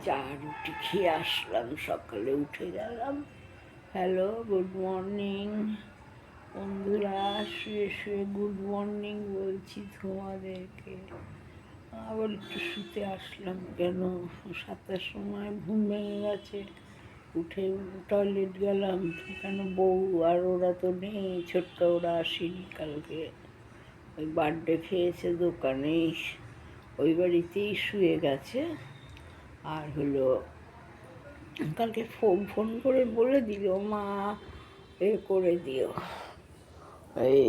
চা রুটি খেয়ে আসলাম, সকালে উঠে গেলাম। হ্যালো, গুড মর্নিং বন্ধুরা। শুয়ে শুয়ে গুড মর্নিং বলছি তোমাদেরকে। আবার একটু শুতে আসলাম, কেন 7টার সময় ঘুম ভেঙে গেছে। উঠে টয়লেট গেলাম, কেন বউ আর ওরা তো নেই, ছোটকা ওরা আসেনি কালকে, ওই বার্থডে খেয়েছে দোকানেই, ওই বাড়িতেই শুয়ে গেছে। আর হলো কালকে ফোন করে বলে দিল, মা এ করে দিও, এই